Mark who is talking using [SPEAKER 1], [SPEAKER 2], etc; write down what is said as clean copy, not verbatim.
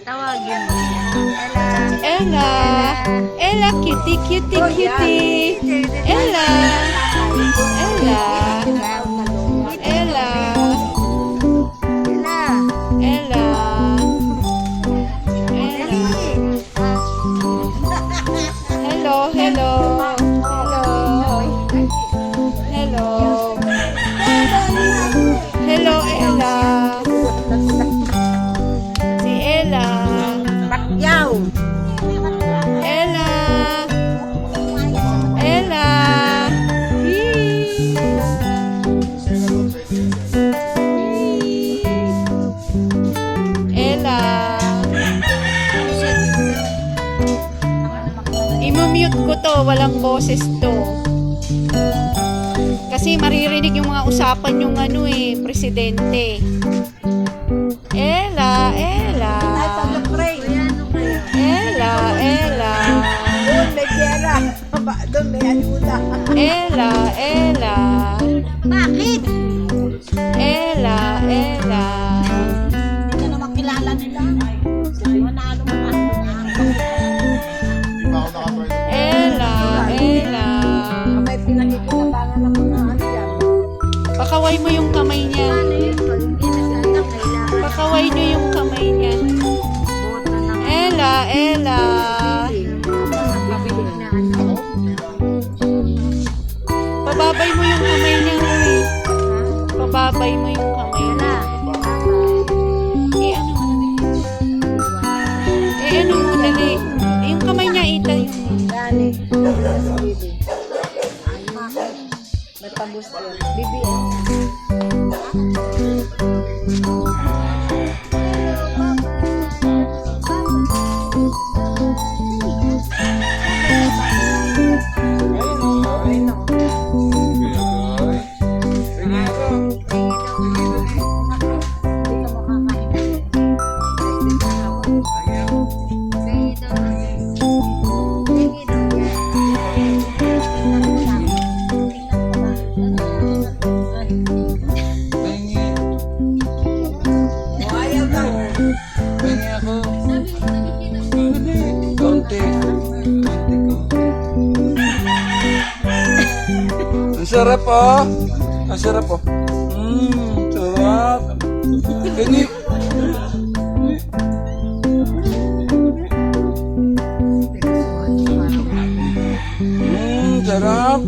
[SPEAKER 1] Tawagin mo siya.
[SPEAKER 2] Ella. Ella, cutie, cutie, cutie. Ella. Ella. Ella. Ella. Ella. Hello, hello. Hello. Hello. Hello, Ella. Si Ella.
[SPEAKER 1] Pakyaw.
[SPEAKER 2] Ella. Ella. Ella. I-mute ko to, walang boses to. Kasi maririnig yung mga usapan yung presidente. Ella, Ella. Ella, Ella.
[SPEAKER 1] Doon may pera. Doon may ayuda.
[SPEAKER 2] Ella, Ella.
[SPEAKER 1] Bakit?
[SPEAKER 2] Ella, Ella.
[SPEAKER 1] Hindi ka naman kilala nila. Manalo mo pa.
[SPEAKER 2] Ella, Ella.
[SPEAKER 1] May pinakikinabangan ng mga ano yan.
[SPEAKER 2] Pakaway mo yung kamay niya. Pakaway niyo yung kamay niya. Ella, Ella. Pababay mo yung kamay niya, Uy. Pababay mo yung kamay niya. Ano mo, dali. Yung kamay niya, ita yung...
[SPEAKER 1] Dani. May pambus yun. BBM.
[SPEAKER 3] Ang sarap oh. Ang sarap oh. Sarap. Ini. Sarap.